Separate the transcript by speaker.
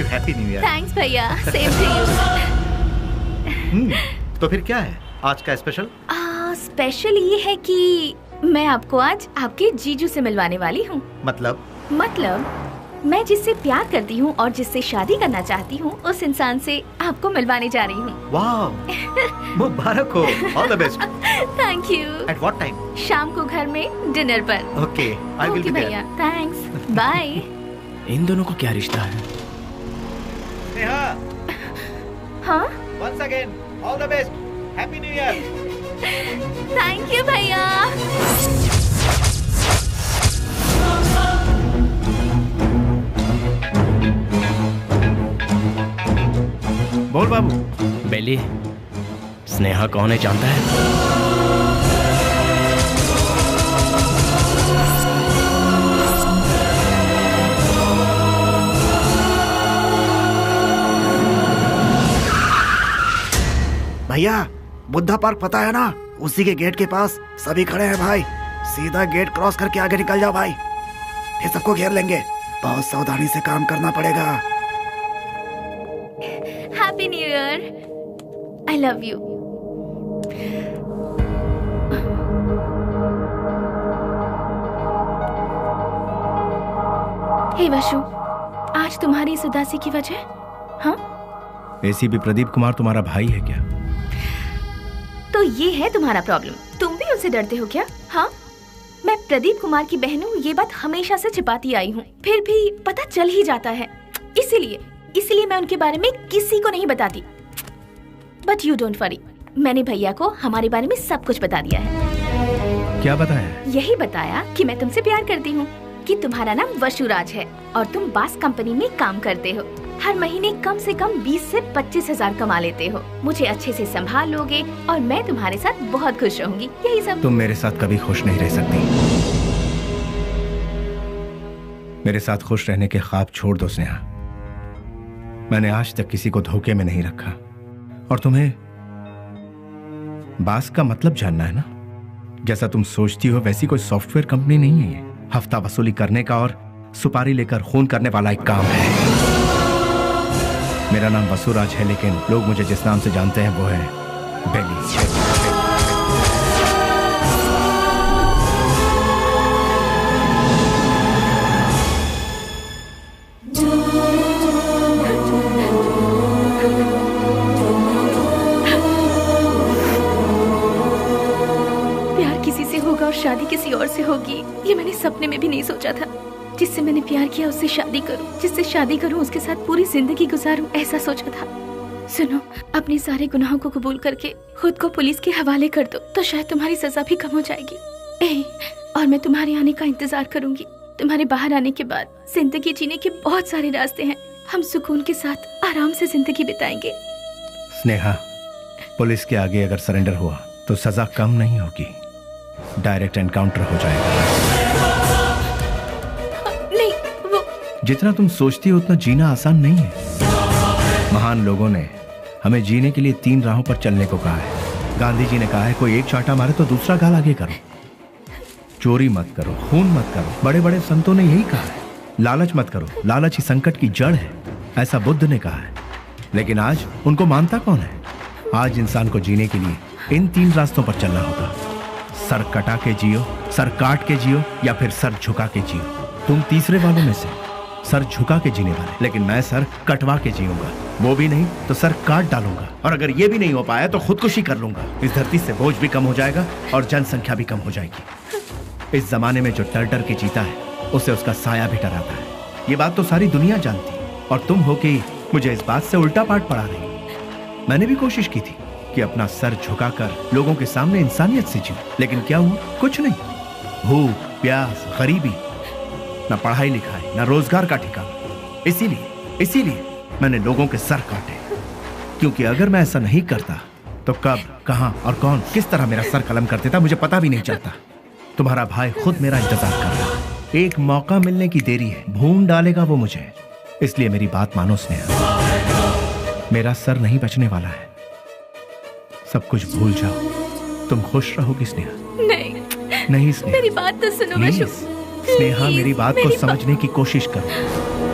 Speaker 1: You happy new year.
Speaker 2: Thanks भैया, same to you.
Speaker 1: तो फिर क्या है आज का स्पेशल?
Speaker 2: स्पेशल ये है कि मैं आपको आज आपके जीजू से मिलवाने वाली हूँ।
Speaker 1: मतलब
Speaker 2: मैं जिससे प्यार करती हूँ और जिससे शादी करना चाहती हूँ, उस इंसान से आपको मिलवाने जा रही हूँ।
Speaker 1: वाह, मुबारक हो, all the best.
Speaker 2: Thank you.
Speaker 1: At what time?
Speaker 2: शाम को घर में डिनर पर।
Speaker 1: ओके, आई विल बी
Speaker 2: भैया, थैंक्स, बाय।
Speaker 3: इन दोनों को क्या रिश्ता है?
Speaker 1: स्नेहा।
Speaker 2: हाँ?
Speaker 1: Once again, all the best. Happy New Year.
Speaker 2: Thank you भैया।
Speaker 3: बोल बाबू। बेली, स्नेहा कौन है जानता है?
Speaker 4: भैया, बुद्धा पार्क पता है ना? उसी के गेट के पास सभी खड़े हैं भाई। सीधा गेट क्रॉस करके आगे निकल जाओ भाई, फिर सबको घेर लेंगे। बहुत सावधानी से काम करना पड़ेगा।
Speaker 2: Happy new year. I love you. Hey Vashu, आज तुम्हारी इस उदासी की वजह? हाँ?
Speaker 3: एसीपी प्रदीप कुमार तुम्हारा भाई है क्या?
Speaker 2: तो ये है तुम्हारा प्रॉब्लम। तुम भी उनसे डरते हो क्या? हाँ, मैं प्रदीप कुमार की बहन हूँ, ये बात हमेशा से छिपाती आई हूँ, फिर भी पता चल ही जाता है। इसीलिए मैं उनके बारे में किसी को नहीं बताती। बट यू डोंट वरी, मैंने भैया को हमारे बारे में सब कुछ बता दिया है।
Speaker 3: क्या बताया?
Speaker 2: यही बताया कि मैं तुमसे प्यार करती हूँ, कि तुम्हारा नाम वशुराज है और तुम बास कंपनी में काम करते हो। हर महीने कम से कम 20 से 25 हजार कमा लेते हो। मुझे अच्छे से संभाल लोगे और मैं तुम्हारे साथ बहुत खुश रहूंगी। यही सब।
Speaker 3: तुम मेरे साथ कभी खुश नहीं रह सकती। मेरे साथ खुश रहने के ख्वाब छोड़ दो स्नेहा। मैंने आज तक किसी को धोखे में नहीं रखा। और तुम्हें बास का मतलब जानना है ना? जैसा तुम सोचती हो वैसी कोई सॉफ्टवेयर कंपनी नहीं है ये। हफ्ता वसूली करने का और सुपारी लेकर खून करने वाला एक काम है। मेरा नाम वसुराज है, लेकिन लोग मुझे जिस नाम से जानते हैं वो है बेली।
Speaker 2: प्यार किसी से होगा और शादी किसी और से होगी, ये मैंने सपने में भी नहीं सोचा था। जिससे मैंने प्यार किया उससे शादी करूं, जिससे शादी करूं उसके साथ पूरी जिंदगी गुजारूं, ऐसा सोचा था। सुनो, अपने सारे गुनाहों को कबूल करके खुद को पुलिस के हवाले कर दो, तो शायद तुम्हारी सजा भी कम हो जाएगी। और मैं तुम्हारे आने का इंतजार करूंगी। तुम्हारे बाहर आने के बाद जिंदगी जीने के बहुत सारे रास्ते हैं। हम सुकून के साथ आराम से जिंदगी बिताएंगे।
Speaker 3: स्नेहा, पुलिस के आगे अगर सरेंडर हुआ तो सजा कम नहीं होगी, डायरेक्ट एनकाउंटर हो जाएगा। जितना तुम सोचती हो उतना जीना आसान नहीं है। महान लोगों ने हमें जीने के लिए 3 राहों पर चलने को कहा है। गांधी जी ने कहा है, कोई एक चांटा मारे तो दूसरा गाल आगे करो। चोरी मत करो, खून मत करो। बड़े बड़े संतों ने यही कहा है। लालच मत करो, लालच ही संकट की जड़ है, ऐसा बुद्ध ने कहा है। लेकिन आज उनको मानता कौन है? आज इंसान को जीने के लिए इन 3 रास्तों पर चलना होगा। सर कटा के जियो, सर काट के जियो, या फिर सर झुका के जियो। तुम तीसरे वालों में से सर झुका के जीने वाले, लेकिन मैं सर कटवा के जीऊंगा। वो भी नहीं तो सर काट डालूंगा, और अगर ये भी नहीं हो पाया तो खुदकुशी कर लूंगा। इस धरती से बोझ भी कम हो जाएगा और जनसंख्या भी कम हो जाएगी। इस जमाने में जो डर डर के जीता है उसे उसका साया भी डराता है। ये बात तो सारी दुनिया जानती, और तुम हो कि मुझे इस बात से उल्टा पाठ पढ़ा रही। मैंने भी कोशिश की थी कि अपना सर झुकाकर लोगों के सामने इंसानियत से जीऊं, लेकिन क्या हुआ? कुछ नहीं। भूख, प्यास, गरीबी, ना पढ़ाई लिखाई, ना रोजगार का ठिकाना। इसीलिए मैंने लोगों के सर काटे, क्योंकि अगर मैं ऐसा नहीं करता तो कब, कहां और कौन किस तरह मेरा सर कलम कर देता मुझे पता भी नहीं चलता। तुम्हारा भाई खुद मेरा इंतजार कर रहा है। एक मौका मिलने की देरी है, भून डालेगा वो मुझे। इसलिए मेरी बात मानो स्नेहा, मेरा सर नहीं बचने वाला है। सब कुछ भूल जाओ, तुम खुश रहोगी स्नेहा।
Speaker 2: नहीं
Speaker 3: स्नेहा,
Speaker 2: मेरी बात तो सुनो वशु।
Speaker 3: स्नेहा, मेरी बात को समझने की कोशिश करो।